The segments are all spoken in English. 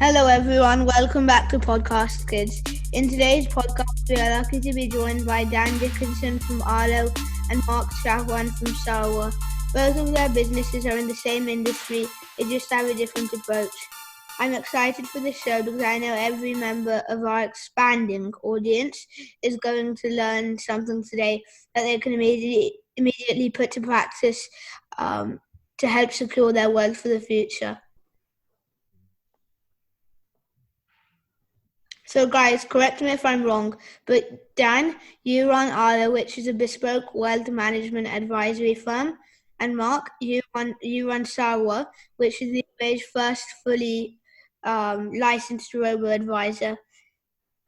Hello everyone, welcome back to Podcast Kids. In today's podcast, we are lucky to be joined by Dan Dickinson from Arlo and Mark Shahwan from Sarwa. Both of their businesses are in the same industry, they just have a different approach. I'm excited for this show because I know every member of our expanding audience is going to learn something today that they can immediately put to practice to help secure their wealth for the future. So guys, correct me if I'm wrong, but Dan, you run Arlo, which is a bespoke wealth management advisory firm, and Mark, you run Sarwa, which is the UAE's first fully licensed robo advisor.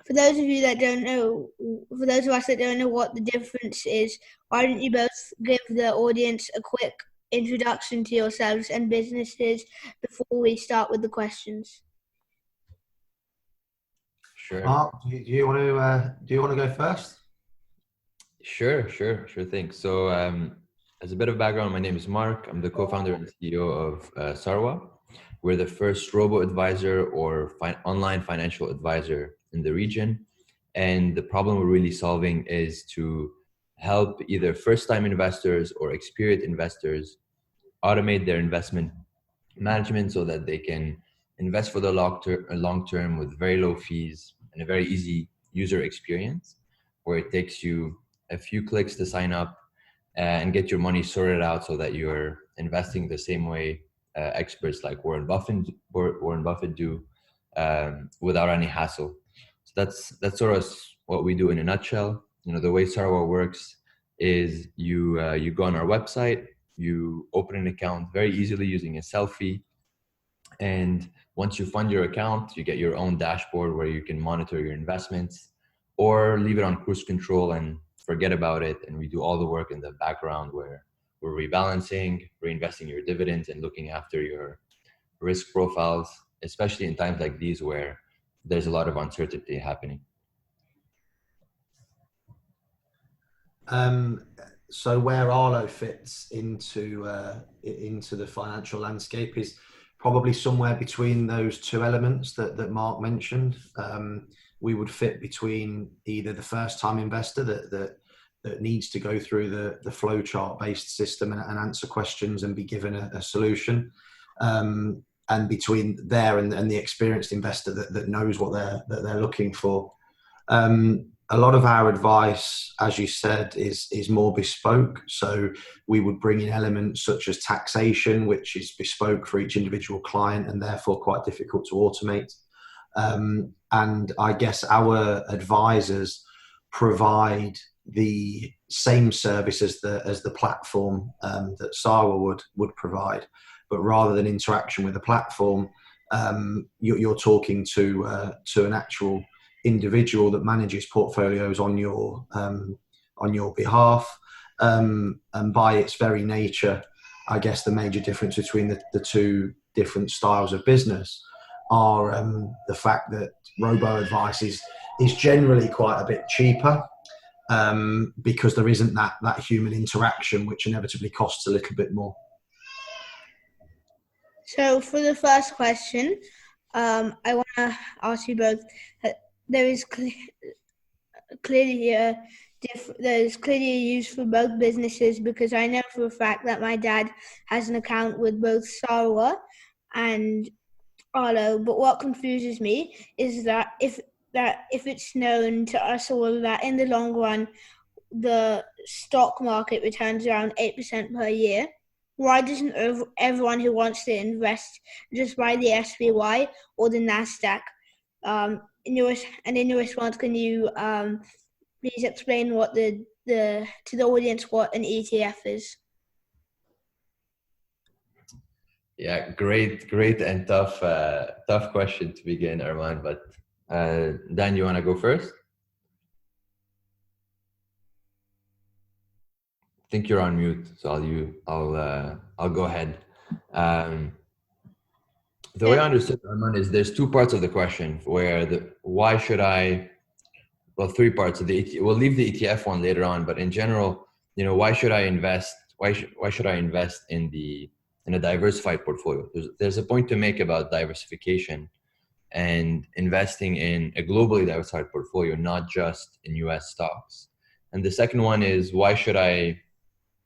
For those of us that don't know what the difference is, why don't you both give the audience a quick introduction to yourselves and businesses before we start with the questions? Sure. Mark, do you want to go first? Sure thing. So as a bit of background, my name is Mark. I'm the co-founder and CEO of Sarwa. We're the first robo-advisor or online financial advisor in the region. And the problem we're really solving is to help either first-time investors or experienced investors automate their investment management so that they can invest for the long term with very low fees and a very easy user experience, where it takes you a few clicks to sign up and get your money sorted out so that you're investing the same way experts like Warren Buffett do without any hassle. So that's sort of what we do in a nutshell. You know, the way Sarwa works is you go on our website, you open an account very easily using a selfie. And once you fund your account, you get your own dashboard where you can monitor your investments or leave it on cruise control and forget about it. And we do all the work in the background where we're rebalancing, reinvesting your dividends, and looking after your risk profiles, especially in times like these where there's a lot of uncertainty happening. So where Arlo fits into the financial landscape is probably somewhere between those two elements that Mark mentioned. We would fit between either the first-time investor that needs to go through the flowchart-based system and answer questions and be given a solution, and between there and the experienced investor that knows what they're looking for. A lot of our advice, as you said, is more bespoke. So we would bring in elements such as taxation, which is bespoke for each individual client and therefore quite difficult to automate. And I guess our advisors provide the same service as the platform that Sarwa would provide, but rather than interaction with the platform, you're talking to an actual individual that manages portfolios on your behalf, and by its very nature, I guess the major difference between the two different styles of business are the fact that robo advice is generally quite a bit cheaper, because there isn't that human interaction, which inevitably costs a little bit more. So for the first question, I want to ask you both. There is clearly a use for both businesses, because I know for a fact that my dad has an account with both Sarwa and Arlo. But what confuses me is that if it's known to us all that in the long run the stock market returns around 8% per year, why doesn't everyone who wants to invest just buy the SPY or the Nasdaq? In your response, can you please explain to the audience what an ETF is? Yeah, great and tough question to begin, Arman. But Dan, you want to go first? I think you're on mute, so I'll go ahead. The way I understood, Arman, is there's two parts of the question where three parts of we'll leave the ETF one later on, but in general, you know, why should I invest in a diversified portfolio? There's a point to make about diversification, and investing in a globally diversified portfolio, not just in US stocks. And the second one is, why should I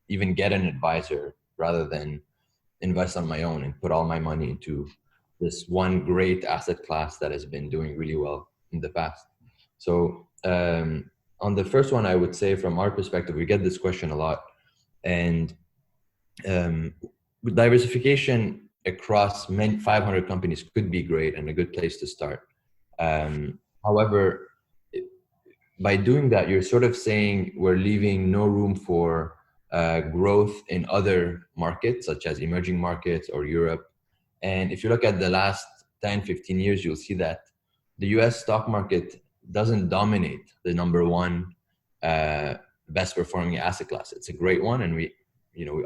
even get an advisor rather than invest on my own and put all my money into this one great asset class that has been doing really well in the past? So on the first one, I would say from our perspective, we get this question a lot. And diversification across 500 companies could be great and a good place to start. However, by doing that, you're sort of saying we're leaving no room for growth in other markets, such as emerging markets or Europe. And if you look at the last 10, 15 years, you'll see that the US stock market doesn't dominate the number one best performing asset class. It's a great one, and we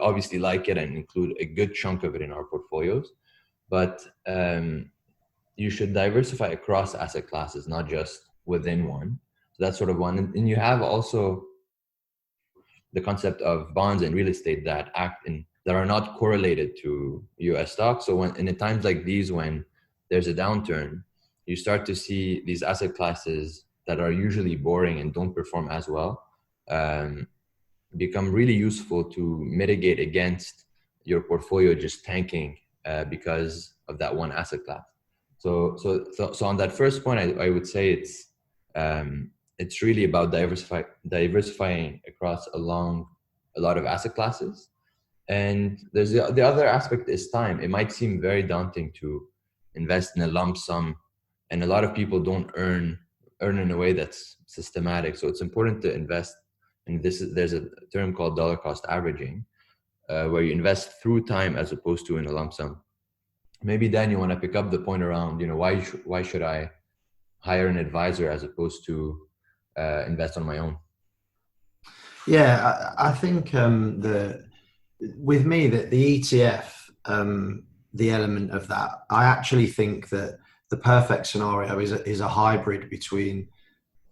obviously like it and include a good chunk of it in our portfolios. But you should diversify across asset classes, not just within one. So that's sort of one. And you have also the concept of bonds and real estate that are not correlated to US stocks. So in times like these, when there's a downturn, you start to see these asset classes that are usually boring and don't perform as well become really useful to mitigate against your portfolio just tanking because of that one asset class. So on that first point, I would say it's really about diversifying across a lot of asset classes. And there's the other aspect is time. It might seem very daunting to invest in a lump sum, and a lot of people don't earn in a way that's systematic. So it's important to invest. And there's a term called dollar cost averaging, where you invest through time as opposed to in a lump sum. Maybe Dan, you want to pick up the point around, why should I hire an advisor as opposed to invest on my own? Yeah, I think with me that the ETF, the element of that, I actually think that the perfect scenario is a hybrid between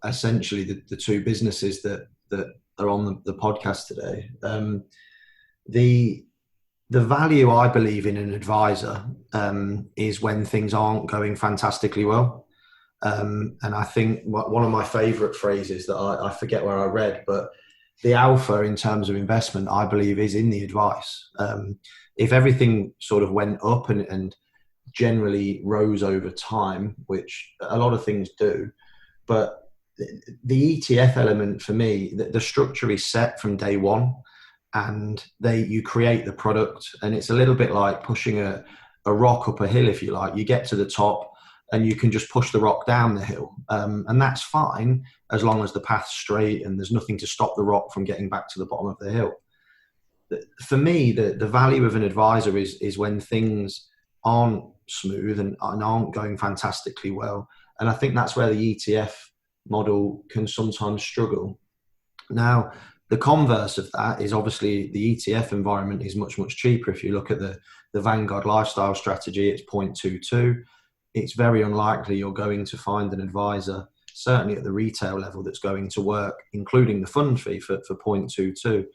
essentially the two businesses that are on the podcast today. The value I believe in an advisor is when things aren't going fantastically well. And I think one of my favorite phrases that I forget where I read, but the alpha in terms of investment, I believe, is in the advice. If everything sort of went up and generally rose over time, which a lot of things do, but the ETF element for me, the structure is set from day one, and you create the product, and it's a little bit like pushing a rock up a hill, if you like. You get to the top and you can just push the rock down the hill, and that's fine as long as the path's straight and there's nothing to stop the rock from getting back to the bottom of the hill. For me, the value of an advisor is when things aren't smooth and aren't going fantastically well, and I think that's where the ETF model can sometimes struggle. Now, the converse of that is obviously the ETF environment is much, much cheaper. If you look at the Vanguard lifestyle strategy, it's 0.22. It's very unlikely you're going to find an advisor, certainly at the retail level, that's going to work, including the fund fee for 0.22.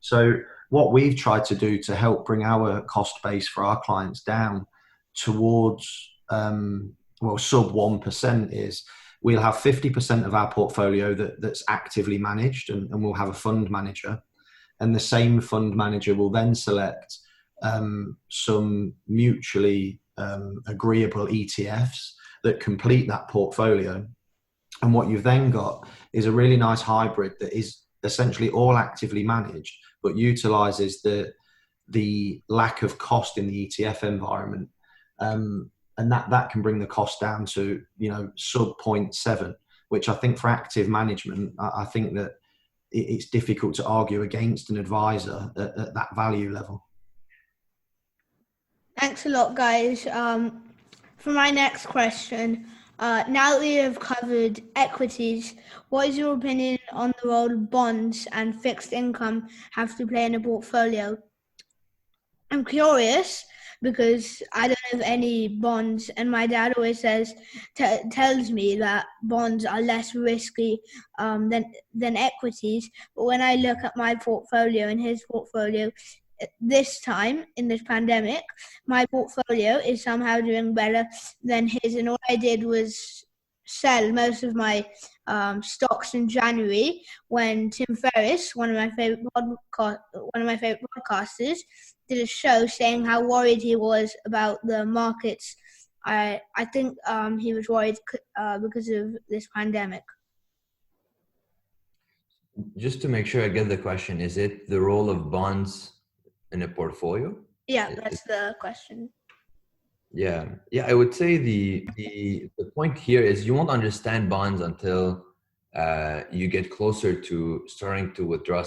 So what we've tried to do to help bring our cost base for our clients down towards, sub 1% is we'll have 50% of our portfolio that's actively managed, and we'll have a fund manager. And the same fund manager will then select some mutually agreeable ETFs that complete that portfolio. And what you've then got is a really nice hybrid that is essentially all actively managed, but utilizes the lack of cost in the ETF environment. And that can bring the cost down to, sub 0.7, which I think for active management, I think that it's difficult to argue against an advisor at that value level. Thanks a lot, guys. For my next question, now that we have covered equities, what is your opinion on the role bonds and fixed income have to play in a portfolio? I'm curious because I don't have any bonds, and my dad always tells me that bonds are less risky than equities. But when I look at my portfolio and his portfolio, this time in this pandemic, my portfolio is somehow doing better than his, and all I did was sell most of my stocks in January when Tim Ferriss, one of my favorite podcasters, did a show saying how worried he was about the markets. I think he was worried because of this pandemic. Just to make sure I get the question, is it the role of bonds in a portfolio? Yeah, that's the question. Yeah, I would say the point here is you won't understand bonds until you get closer to starting to withdraw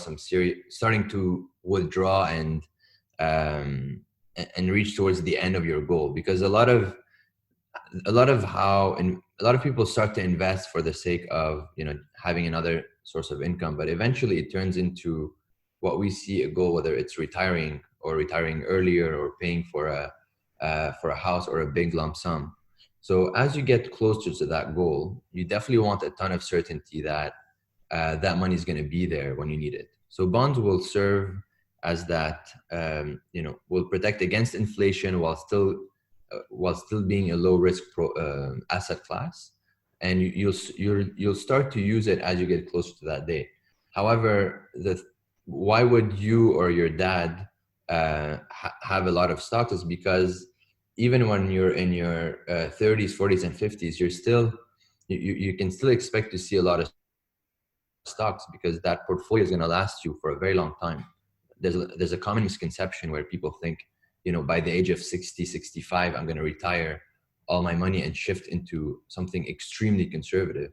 and reach towards the end of your goal, because a lot of people start to invest for the sake of having another source of income, but eventually it turns into what we see a goal, whether it's retiring earlier or paying for a house or a big lump sum. So as you get closer to that goal, you definitely want a ton of certainty that that money is going to be there when you need it. So bonds will serve as that, will protect against inflation while still being a low risk asset class, and you'll start to use it as you get closer to that day. However, why would you or your dad have a lot of stocks is because even when you're in your 30s, 40s, and 50s, you can still expect to see a lot of stocks, because that portfolio is going to last you for a very long time. There's a common misconception where people think, by the age of 60, 65, I'm going to retire all my money and shift into something extremely conservative.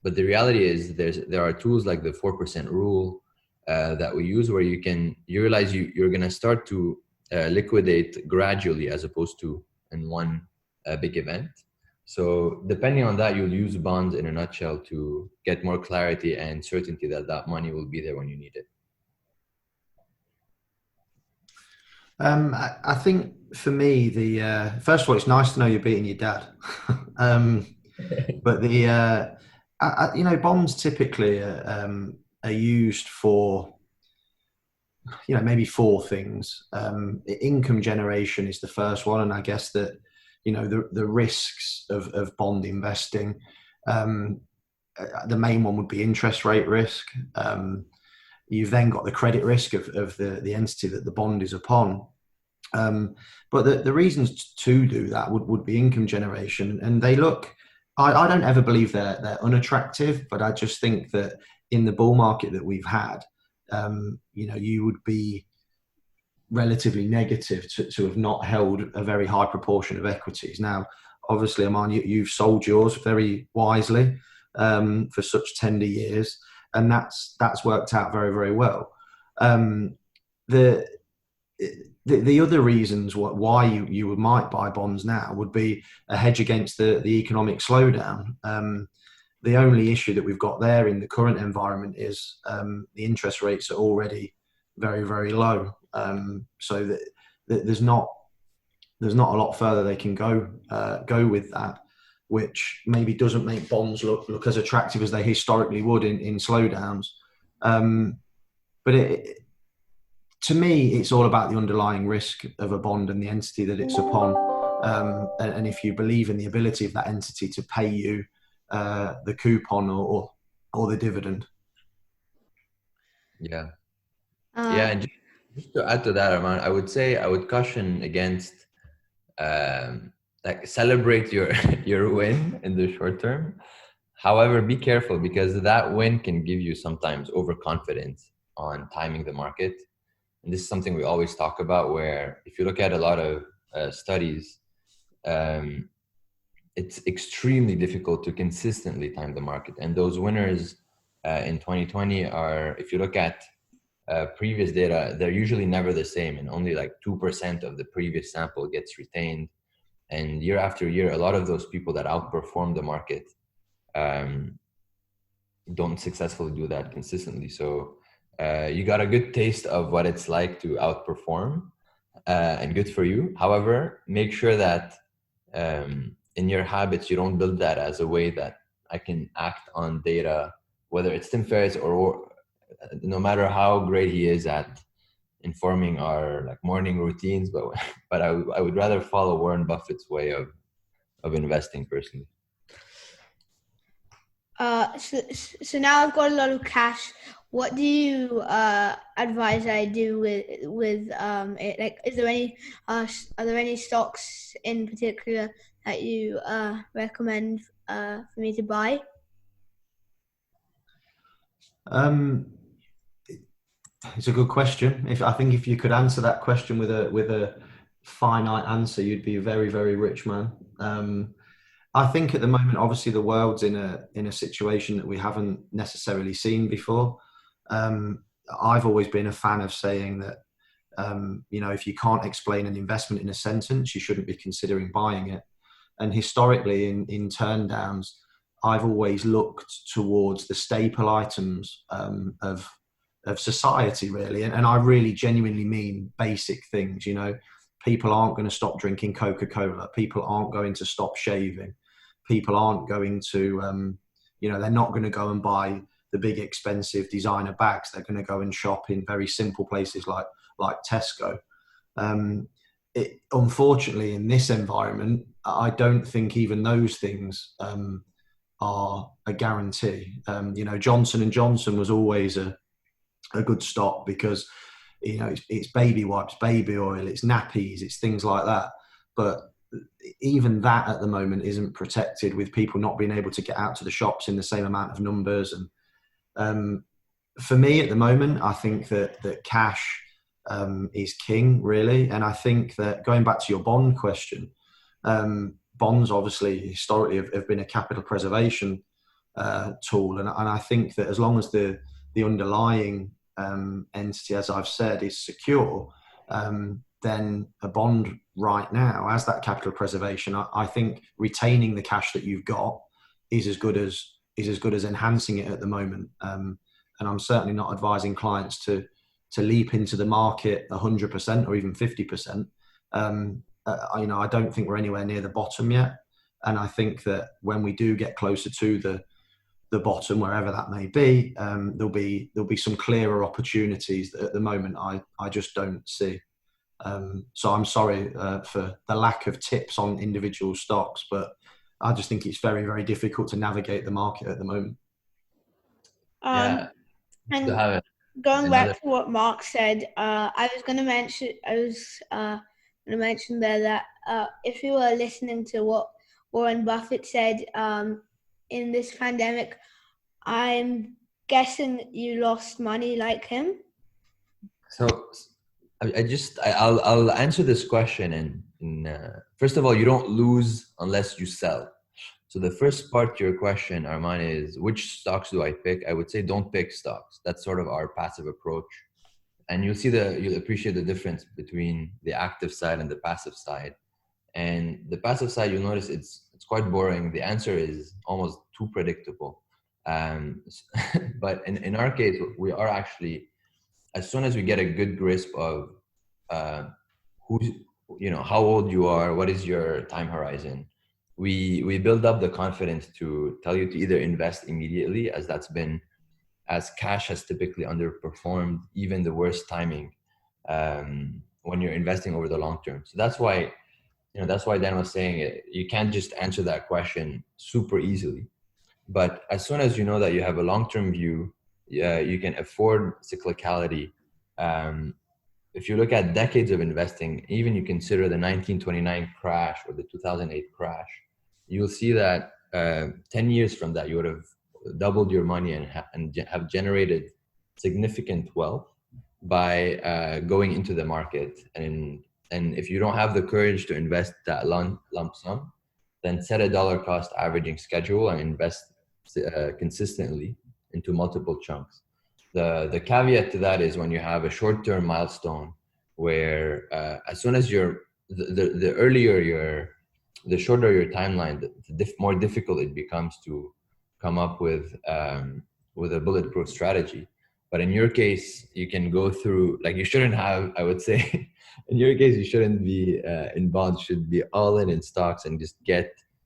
But the reality is there are tools like the 4% rule that we use, where you realize you're going to start to liquidate gradually as opposed to in one big event. So depending on that, you'll use bonds in a nutshell to get more clarity and certainty that money will be there when you need it. I think for me, first of all, it's nice to know you're beating your dad. But bonds typically are used for, maybe four things. Income generation is the first one, and I guess that the risks of bond investing. The main one would be interest rate risk. You've then got the credit risk of the entity that the bond is upon. But the reasons to do that would be income generation. And they look, I don't ever believe they're unattractive, but I just think that in the bull market that we've had, you would be relatively negative to have not held a very high proportion of equities. Now, obviously, Aman, you've sold yours very wisely for such tender years, and that's worked out very, very well. The other reasons why you might buy bonds now would be a hedge against the economic slowdown. The only issue that we've got there in the current environment is the interest rates are already very, very low. So that there's not a lot further they can go with that, which maybe doesn't make bonds look as attractive as they historically would in slowdowns. But to me, it's all about the underlying risk of a bond and the entity that it's upon. And if you believe in the ability of that entity to pay you the coupon or the dividend. Yeah. And just to add to that, Arman, I would say I would caution against celebrate your win in the short term. However, be careful, because that win can give you sometimes overconfidence on timing the market. And this is something we always talk about, where if you look at a lot of studies, it's extremely difficult to consistently time the market. And those winners in 2020 are, if you look at previous data, they're usually never the same, and only like 2% of the previous sample gets retained. And year after year, a lot of those people that outperform the market don't successfully do that consistently. So you got a good taste of what it's like to outperform, and good for you. However, make sure that in your habits, you don't build that as a way that I can act on data, whether it's Tim Ferriss or no matter how great he is at informing our like morning routines, but but I would rather follow Warren Buffett's way of investing personally. So now I've got a lot of cash. What do you advise I do with it? Like, is there any are there any stocks in particular that you recommend for me to buy? It's a good question. I think if you could answer that question with a finite answer, you'd be a very, very rich man. I think at the moment, obviously, the world's in a situation that we haven't necessarily seen before. I've always been a fan of saying that if you can't explain an investment in a sentence, you shouldn't be considering buying it. And historically, in turn downs, I've always looked towards the staple items of society, really. And I really genuinely mean basic things. People aren't going to stop drinking Coca-Cola. People aren't going to stop shaving. People aren't going to, they're not going to go and buy the big expensive designer bags. They're going to go and shop in very simple places like Tesco. Unfortunately, in this environment, I don't think even those things are a guarantee. Johnson & Johnson was always a good stock because it's baby wipes, baby oil, it's nappies, it's things like that. But even that at the moment isn't protected, with people not being able to get out to the shops in the same amount of numbers. And for me at the moment, I think that cash is king, really. And I think that, going back to your bond question, bonds obviously historically have been a capital preservation tool. And I think that as long as the underlying entity, as I've said, is secure, then a bond right now, as that capital preservation, I think retaining the cash that you've got is as good as enhancing it at the moment. And I'm certainly not advising clients to leap into the market 100% or even 50%. I don't think we're anywhere near the bottom yet. And I think that when we do get closer to the bottom, wherever that may be, there'll be some clearer opportunities that at the moment I just don't see. So I'm sorry for the lack of tips on individual stocks, but I just think it's very, very difficult to navigate the market at the moment. Yeah. And going back to what Mark said, I was going to mention there that if you were listening to what Warren Buffett said in this pandemic, I'm guessing you lost money like him. So I'll answer this question. And first of all, you don't lose unless you sell. So the first part to your question, Arman, is which stocks do I pick? I would say don't pick stocks. That's sort of our passive approach. And you'll appreciate the difference between the active side and the passive side. And the passive side, you'll notice it's quite boring. The answer is almost too predictable. But in our case, we are actually, as soon as we get a good grasp of how old you are, what is your time horizon, we build up the confidence to tell you to either invest immediately, as cash has typically underperformed even the worst timing when you're investing over the long term. So that's why Dan was saying it. You can't just answer that question super easily. But as soon as you know that you have a long-term view, you can afford cyclicality. If you look at decades of investing, even you consider the 1929 crash or the 2008 crash, you'll see that 10 years from that, you would have doubled your money and have generated significant wealth by going into the market. And if you don't have the courage to invest that lump sum, then set a dollar cost averaging schedule and invest consistently into multiple chunks. The caveat to that is when you have a short-term milestone where as soon as the shorter your timeline, the more difficult it becomes to come up with a bulletproof strategy. But in your case, you can go through, like, you shouldn't have, I would say, in your case, you shouldn't be in bonds, should be all in stocks and just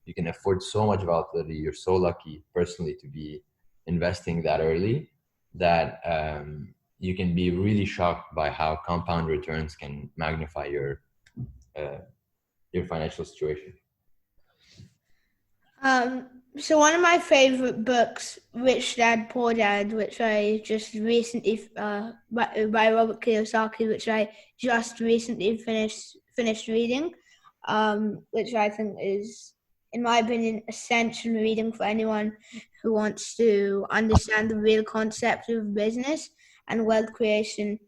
you can afford so much volatility. You're so lucky personally to be investing that early that you can be really shocked by how compound returns can magnify your financial situation. So one of my favorite books, Rich Dad Poor Dad, which I just recently by Robert Kiyosaki, which I just recently finished reading, which I think is, in my opinion, essential reading for anyone who wants to understand the real concept of business and wealth creation.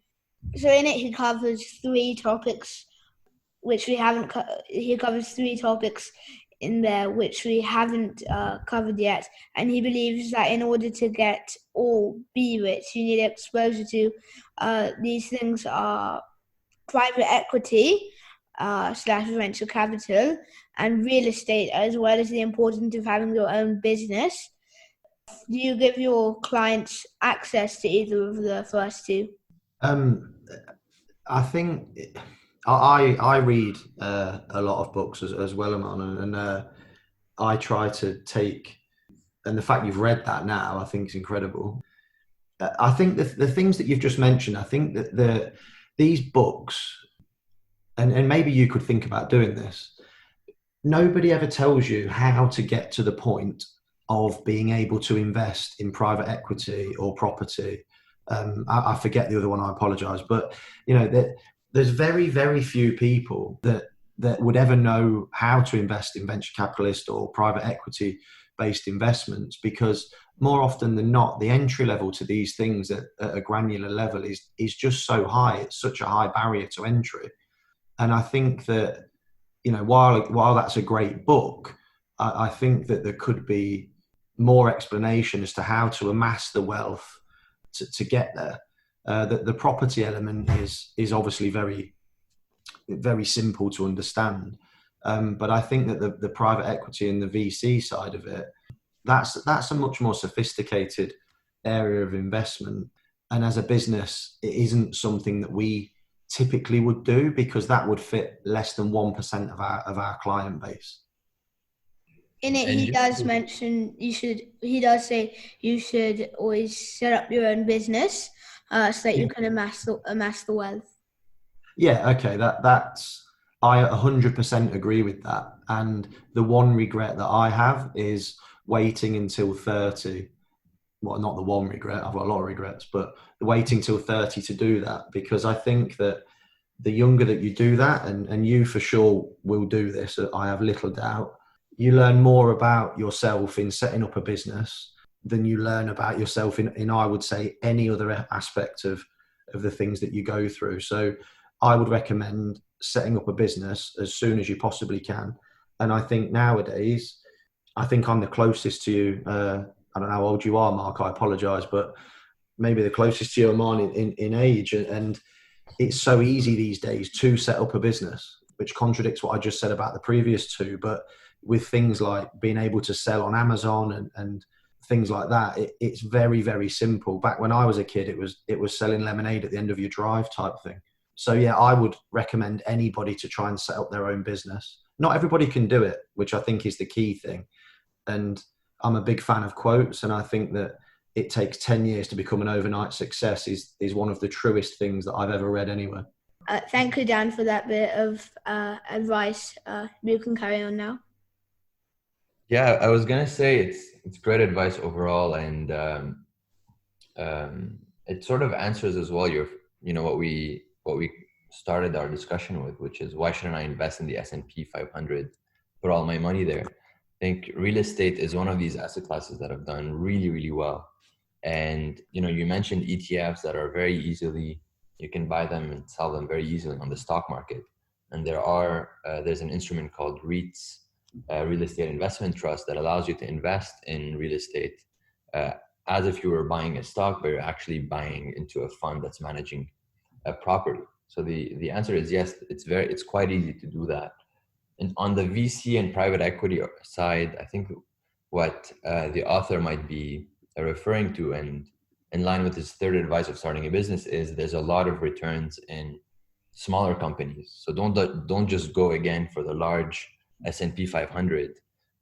So in it, he covers three topics which we haven't. He covers three topics in there which we haven't covered yet, and he believes that in order to get or be rich, you need exposure to these things are private equity / venture capital and real estate, as well as the importance of having your own business. Do you give your clients access to either of the first two? I think I read a lot of books as well, Aman, and I try to take, and the fact you've read that now, I think is incredible. I think the things that you've just mentioned, I think that these books, and maybe you could think about doing this, nobody ever tells you how to get to the point of being able to invest in private equity or property. I forget the other one, I apologize, but you know, there's very, very few people that would ever know how to invest in venture capitalist or private equity based investments, because more often than not, the entry level to these things at a granular level is just so high. It's such a high barrier to entry. And I think that, you know, while that's a great book, I think that there could be more explanation as to how to amass the wealth to get there. The property element is obviously very, very simple to understand. But I think that the private equity and the VC side of it, that's a much more sophisticated area of investment. And as a business, it isn't something that we typically would do, because that would fit less than 1% of our client base. In it, he does mention he does say you should always set up your own business so that you can amass the wealth. Yeah, okay, that's I 100% agree with that. And the one regret that I have is waiting until 30. Well, not the one regret, I've got a lot of regrets, but waiting till 30 to do that, because I think that the younger that you do that, and you for sure will do this, I have little doubt, you learn more about yourself in setting up a business than you learn about yourself in I would say, any other aspect of the things that you go through. So I would recommend setting up a business as soon as you possibly can. And I think nowadays, I think I'm the closest to you. I don't know how old you are, Mark, I apologize, but maybe the closest to you, Aman, in age. And it's so easy these days to set up a business, which contradicts what I just said about the previous two. But with things like being able to sell on Amazon and things like that, it's very, very simple. Back when I was a kid, it was selling lemonade at the end of your drive type thing. So yeah, I would recommend anybody to try and set up their own business. Not everybody can do it, which I think is the key thing. And I'm a big fan of quotes, and I think that it takes 10 years to become an overnight success is one of the truest things that I've ever read anywhere. Thank you, Dan, for that bit of advice. You can carry on now. Yeah, I was gonna say it's great advice overall, and it sort of answers as well what we started our discussion with, which is why shouldn't I invest in the S&P 500, put all my money there? I think real estate is one of these asset classes that have done really, really well. And you mentioned ETFs that are you can buy them and sell them very easily on the stock market. And there's an instrument called REITs, Real Estate Investment Trust, that allows you to invest in real estate as if you were buying a stock, but you're actually buying into a fund that's managing a property. So the answer is yes, it's quite easy to do that. And on the VC and private equity side, I think what the author might be referring to, and in line with his third advice of starting a business, is there's a lot of returns in smaller companies. So don't just go again for the large S&P 500.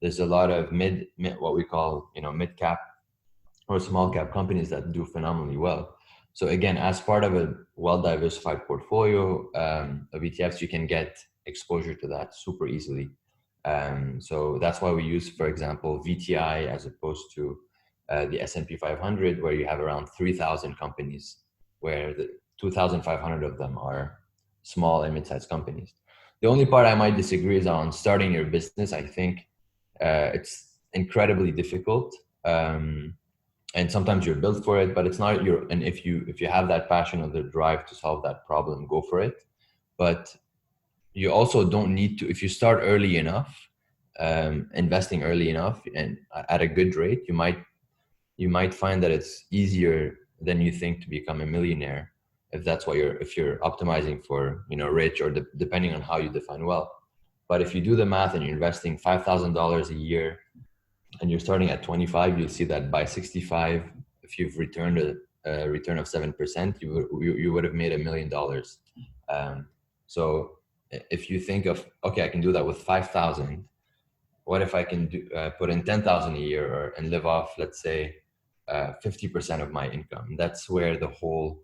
There's a lot of what we call mid cap or small cap companies that do phenomenally well. So again, as part of a well-diversified portfolio of ETFs, you can get exposure to that super easily. So that's why we use, for example, VTI as opposed to the S&P 500, where you have around 3,000 companies, where the 2,500 of them are small and mid-sized companies. The only part I might disagree is on starting your business. I think it's incredibly difficult. And sometimes you're built for it, but it's not your, and if you have that passion or the drive to solve that problem, go for it. But you also don't need to, if you start early enough, investing early enough and at a good rate, you might find that it's easier than you think to become a millionaire, if that's what if you're optimizing for, rich, or depending on how you define wealth. But if you do the math and you're investing $5,000 a year and you're starting at 25, you'll see that by 65, if you've returned a return of 7%, you would have made $1 million. So if you think of, okay, I can do that with 5,000. What if I can put in 10,000 a year and live off, let's say, 50% of my income? That's where the whole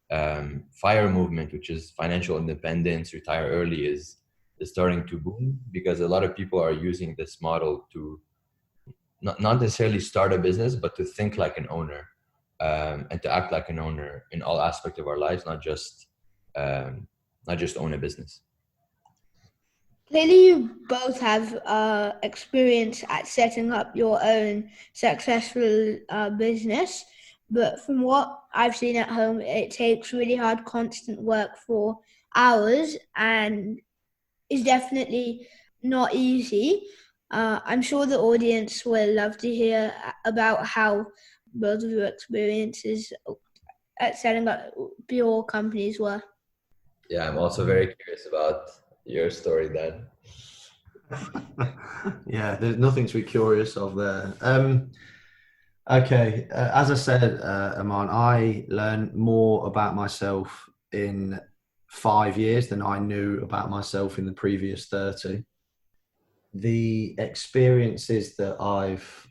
FIRE movement, which is financial independence, retire early, is starting to boom, because a lot of people are using this model to not necessarily start a business, but to think like an owner, and to act like an owner in all aspects of our lives, not just own a business. Clearly, you both have experience at setting up your own successful business, but from what I've seen at home, it takes really hard, constant work for hours, and is definitely not easy. I'm sure the audience will love to hear about how both of your experiences at setting up your companies were. Yeah, I'm also very curious about your story, Dan. Yeah, there's nothing to be curious of there. Okay, as I said, Aman, I learned more about myself in 5 years than I knew about myself in the previous 30. The experiences that I've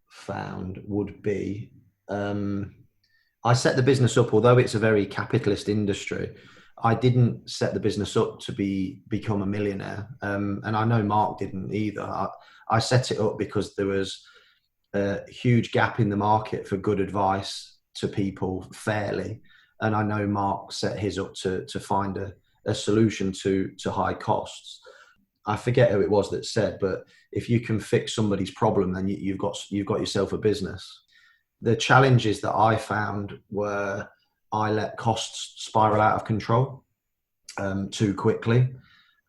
found would be, I set the business up, although it's a very capitalist industry, I didn't set the business up to become a millionaire. And I know Mark didn't either. I set it up because there was a huge gap in the market for good advice to people fairly. And I know Mark set his up to find a solution to high costs. I forget who it was that said, but if you can fix somebody's problem, then you've got yourself a business. The challenges that I found were I let costs spiral out of control too quickly.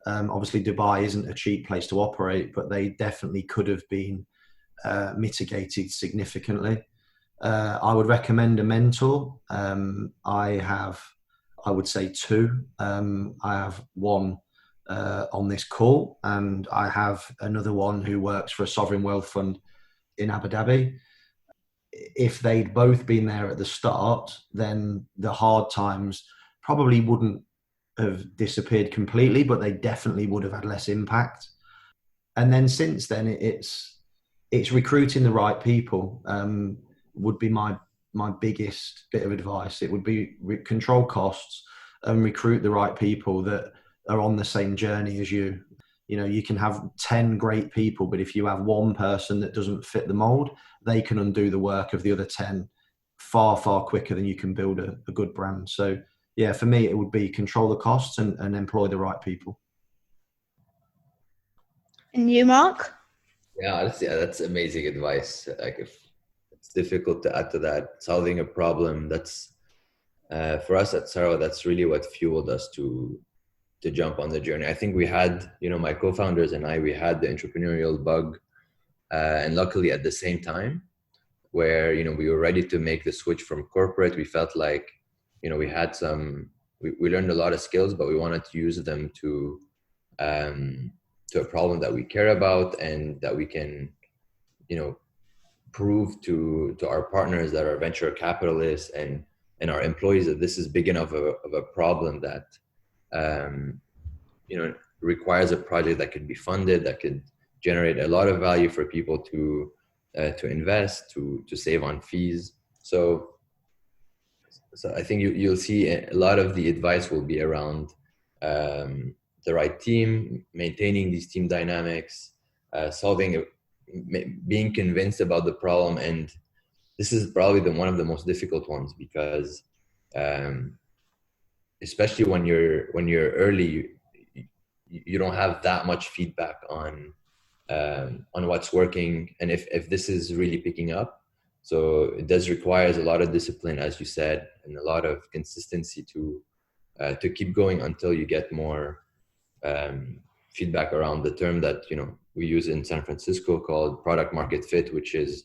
Obviously, Dubai isn't a cheap place to operate, but they definitely could have been mitigated significantly. I would recommend a mentor. I would say two. I have one on this call, and I have another one who works for a sovereign wealth fund in Abu Dhabi. If they'd both been there at the start, then the hard times probably wouldn't have disappeared completely, but they definitely would have had less impact. And then since then, it's recruiting the right people. Would be my biggest bit of advice. It would be control costs and recruit the right people that are on the same journey as you. You know, you can have 10 great people, but if you have one person that doesn't fit the mold, they can undo the work of the other 10 far, far quicker than you can build a good brand. So yeah, for me, it would be control the costs and employ the right people. And you, Mark? Yeah, that's amazing advice. Like, if it's difficult to add to that, solving a problem, that's for us at Sarwa, that's really what fueled us to jump on the journey. I think we had, my co-founders and we had the entrepreneurial bug, and luckily at the same time, where, we were ready to make the switch from corporate. We felt like, we had we learned a lot of skills, but we wanted to use them to a problem that we care about, and that we can, prove to our partners that are venture capitalists and our employees that this is big enough of a problem that, requires a project that could be funded, that could generate a lot of value for people to invest, to save on fees. So So I think you'll see a lot of the advice will be around the right team, maintaining these team dynamics, being convinced about the problem. And this is probably one of the most difficult ones, because especially when you're early, you don't have that much feedback on what's working and if this is really picking up. So it does requires a lot of discipline, as you said, and a lot of consistency to keep going until you get more feedback around the term that we use in San Francisco called product market fit, which is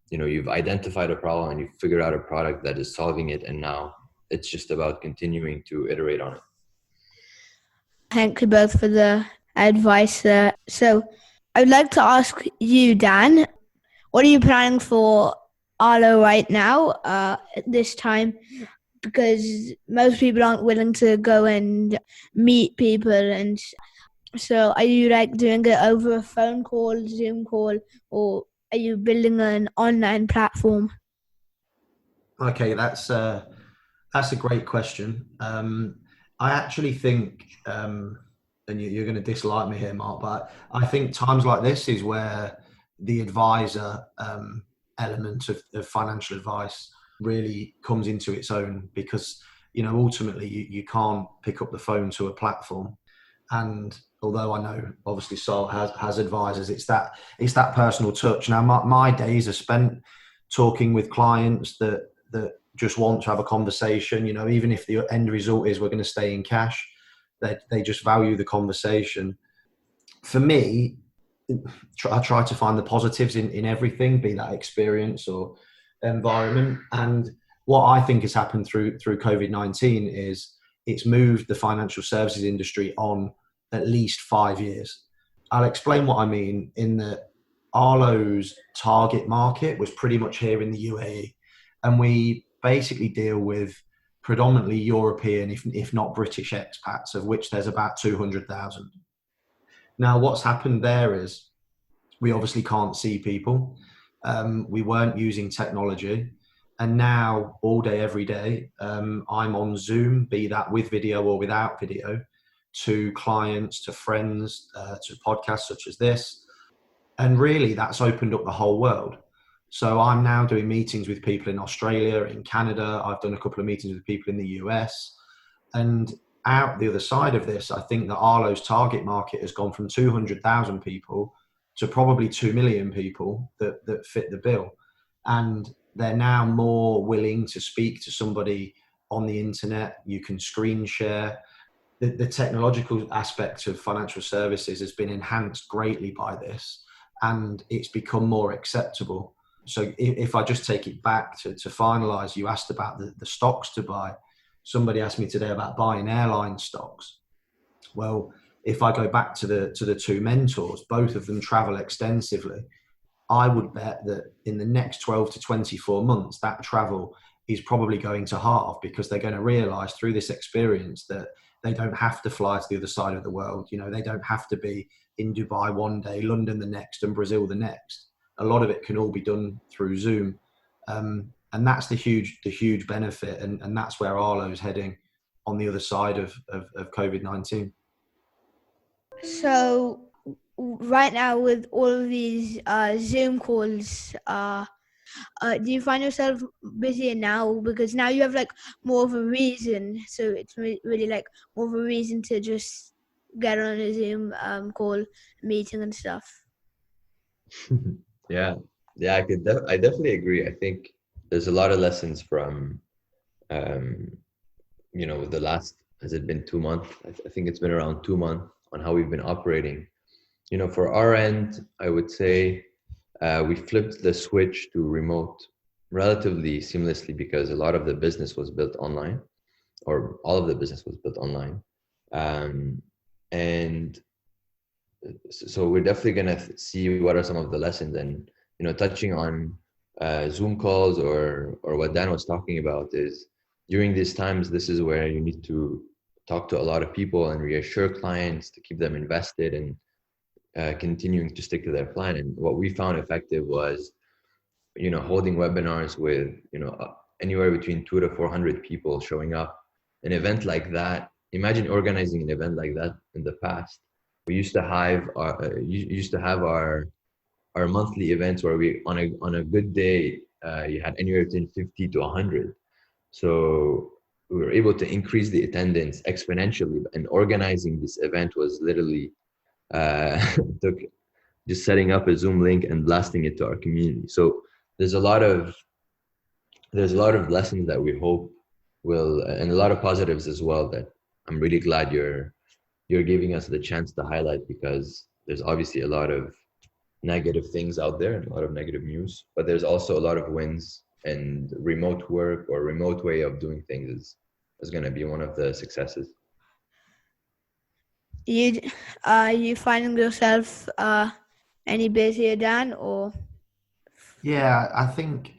you've identified a problem and you've figured out a product that is solving it, and now it's just about continuing to iterate on it. Thank you both for the advice there. So I'd like to ask you, Dan, what are you planning for Arlo right now at this time? Because most people aren't willing to go and meet people, and so are you doing it over a phone call, Zoom call, or are you building an online platform? Okay, that's a great question. I actually think, and you're going to dislike me here, Mark, but I think times like this is where the advisor element of financial advice really comes into its own, because ultimately you can't pick up the phone to a platform. And although I know obviously Sol has advisors, it's that personal touch. Now my days are spent talking with clients that just want to have a conversation, even if the end result is we're going to stay in cash, they just value the conversation. For me, I try to find the positives in everything, be that experience or environment. And what I think has happened through COVID-19 is it's moved the financial services industry on at least 5 years. I'll explain what I mean in that Arlo's target market was pretty much here in the UAE. And we basically deal with predominantly European, if not British expats, of which there's about 200,000. Now, what's happened there is we obviously can't see people. We weren't using technology. And now all day, every day, I'm on Zoom, be that with video or without video, to clients, to friends, to podcasts such as this. And really that's opened up the whole world. So I'm now doing meetings with people in Australia, in Canada. I've done a couple of meetings with people in the US. And out the other side of this, I think that Arlo's target market has gone from 200,000 people to probably 2 million people that fit the bill. And they're now more willing to speak to somebody on the internet. You can screen share. The technological aspect of financial services has been enhanced greatly by this, and it's become more acceptable. So if I just take it back to finalize, you asked about the stocks to buy. Somebody asked me today about buying airline stocks. Well, if I go back to the two mentors, both of them travel extensively. I would bet that in the next 12 to 24 months, that travel is probably going to halve, because they're going to realize through this experience that they don't have to fly to the other side of the world. They don't have to be in Dubai one day, London the next, and Brazil the next. A lot of it can all be done through Zoom. And that's the huge benefit. And that's where Arlo is heading on the other side of COVID-19. So right now with all of these Zoom calls, do you find yourself busier now? Because now you have more of a reason. So it's really more of a reason to just get on a Zoom call meeting and stuff. Yeah, I definitely agree. I think there's a lot of lessons from, the last, has it been 2 months? I think it's been around 2 months on how we've been operating. For our end, I would say we flipped the switch to remote relatively seamlessly, because a lot of the business was built online, or all of the business was built online. And so we're definitely going to see what are some of the lessons, and touching on Zoom calls or what Dan was talking about is, during these times, this is where you need to talk to a lot of people and reassure clients to keep them invested and continuing to stick to their plan. And what we found effective was holding webinars with anywhere between 200 to 400 people showing up. An event like that, imagine organizing an event like that in the past. We used to have our monthly events where we on a good day you had anywhere between 50 to 100. So we were able to increase the attendance exponentially, and organizing this event was literally took just setting up a Zoom link and blasting it to our community. So there's a lot of lessons that we hope will, and a lot of positives as well, that I'm really glad you're giving us the chance to highlight, because there's obviously a lot of negative things out there and a lot of negative news, but there's also a lot of wins, and remote work or remote way of doing things is going to be one of the successes. You finding yourself any busier, Dan, or? Yeah, I think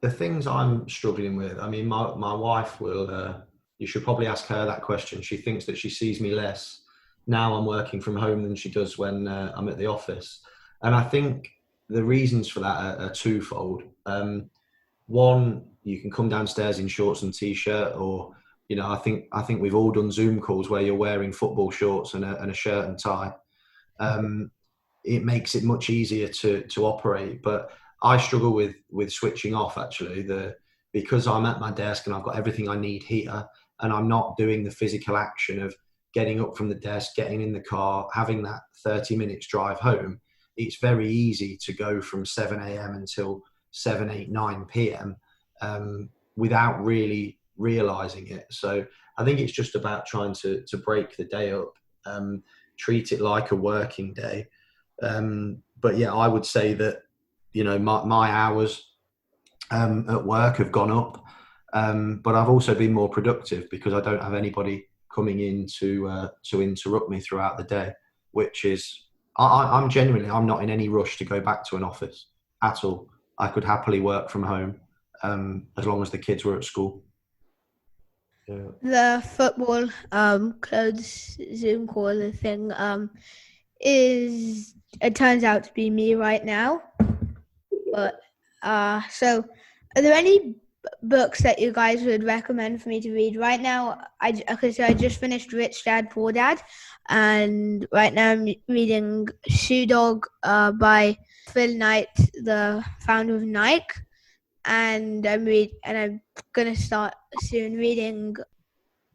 the things I'm struggling with, I mean, my wife will, you should probably ask her that question. She thinks that she sees me less now I'm working from home than she does when I'm at the office. And I think the reasons for that are twofold. One, you can come downstairs in shorts and t-shirt, or, you know, I think we've all done Zoom calls where you're wearing football shorts and a shirt and tie. It makes it much easier to operate. But I struggle with switching off, actually, because I'm at my desk and I've got everything I need here, and I'm not doing the physical action of getting up from the desk, getting in the car, having that 30 minutes drive home. It's very easy to go from 7 a.m. until 7, 8, 9 p.m. Without really realizing it. So I think it's just about trying to break the day up, treat it like a working day. But yeah, I would say that, you know, my hours at work have gone up, but I've also been more productive because I don't have anybody coming in to interrupt me throughout the day, which is, I'm not in any rush to go back to an office at all. I could happily work from home as long as the kids were at school. Yeah. The football clothes Zoom call thing it turns out to be me right now. But so are there any books that you guys would recommend for me to read right now? I just finished Rich Dad Poor Dad, and right now I'm reading Shoe Dog by Phil Knight, the founder of Nike, and I'm gonna start soon reading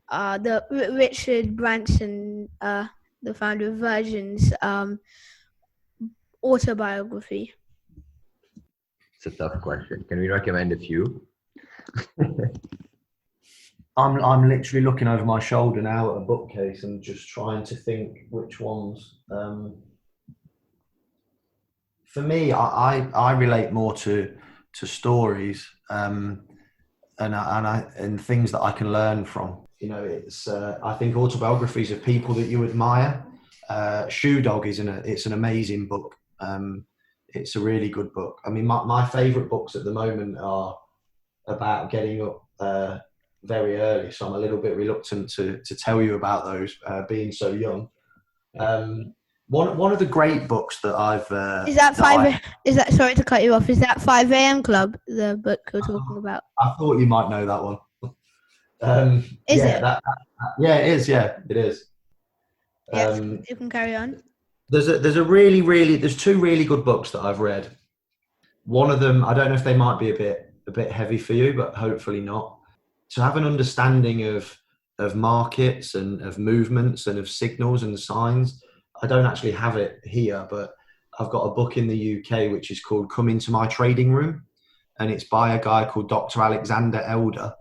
the Richard Branson, the founder of Virgin's autobiography. It's a tough question. Can we recommend a few? I'm literally looking over my shoulder now at a bookcase and just trying to think which ones. For me, I relate more to stories and things that I can learn from. You know, it's I think autobiographies of people that you admire. Shoe Dog it's an amazing book. It's a really good book. I mean, my favourite books at the moment are about getting up very early, so I'm a little bit reluctant to tell you about those, being so young. One of the great books that I've sorry to cut you off. Is that 5 a.m. Club, the book you're talking about? I thought you might know that one. Is it? Yeah, it is. Yeah, it is. Yes, you can carry on. There's two really good books that I've read. One of them, I don't know if they might be a bit heavy for you, but hopefully not. To have an understanding of markets and of movements and of signals and signs. I don't actually have it here, but I've got a book in the UK which is called Come Into My Trading Room, and it's by a guy called Dr. Alexander Elder.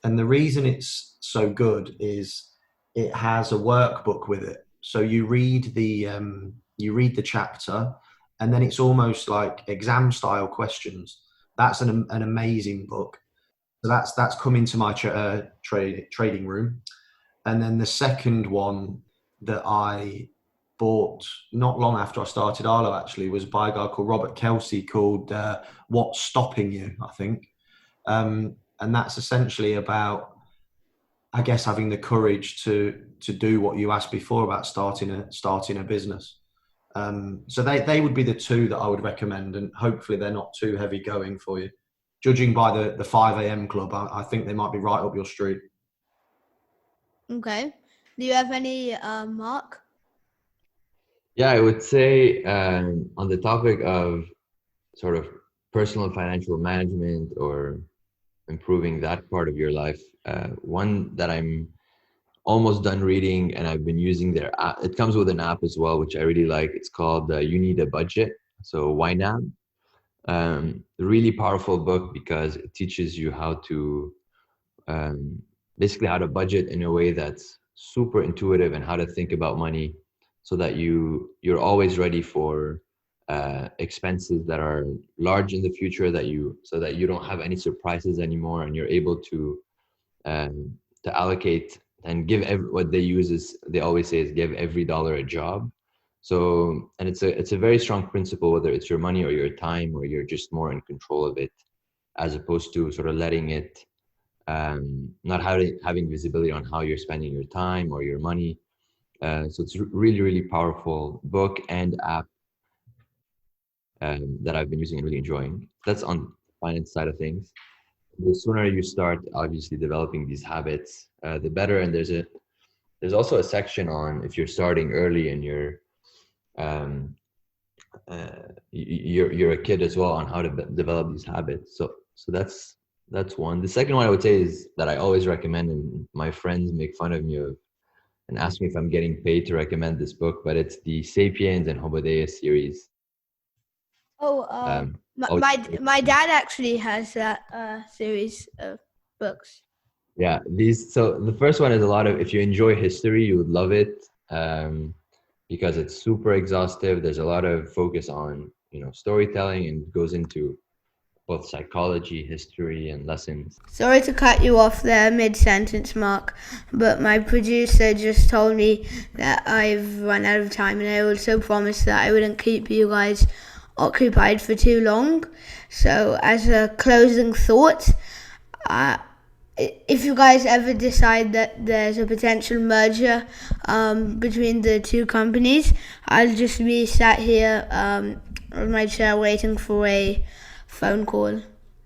And the reason it's so good is it has a workbook with it. So you read the chapter, and then it's almost like exam style questions. That's an amazing book. So that's Come Into My Trading Room. And then the second one that I bought not long after I started Arlo actually was by a guy called Robert Kelsey, called What's Stopping You, I think. And that's essentially about, I guess, having the courage to do what you asked before about starting a business. So they would be the two that I would recommend, and hopefully they're not too heavy going for you. judging by the 5 a.m. club, I think they might be right up your street. Okay. Do you have any, Mark? Yeah, I would say on the topic of sort of personal financial management or improving that part of your life, one that I'm almost done reading and I've been using their app. It comes with an app as well, which I really like. It's called You Need a Budget. So YNAB. Really powerful book because it teaches you how to um, basically how to budget in a way that's super intuitive and how to think about money so that you're always ready for expenses that are large in the future so that you don't have any surprises anymore and you're able um, to allocate and give what they use is they always say is give every dollar a job. So and it's a very strong principle whether it's your money or your time or you're just more in control of it as opposed to sort of letting it not having visibility on how you're spending your time or your money. So it's really, really powerful book and app that I've been using and really enjoying. That's on finance side of things. The sooner you start, obviously, developing these habits, the better. And there's also a section on if you're starting early and um, you're a kid as well on how to develop these habits. So that's one. The second one I would say is that I always recommend, and my friends make fun of me of and ask me if I'm getting paid to recommend this book, but it's the Sapiens and Homo Deus series. Oh, my dad actually has that series of books. Yeah, so the first one is a lot of, if you enjoy history, you would love it because it's super exhaustive. There's a lot of focus on, storytelling and goes into both psychology, history, and lessons. Sorry to cut you off there mid-sentence, Mark, but my producer just told me that I've run out of time, and I also promised that I wouldn't keep you guys occupied for too long. So as a closing thought, if you guys ever decide that there's a potential merger between the two companies, I'll just be sat here on my chair waiting for a phone call.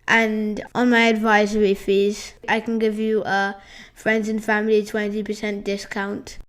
And on my advisory fees, I can give you a friends and family 20% discount.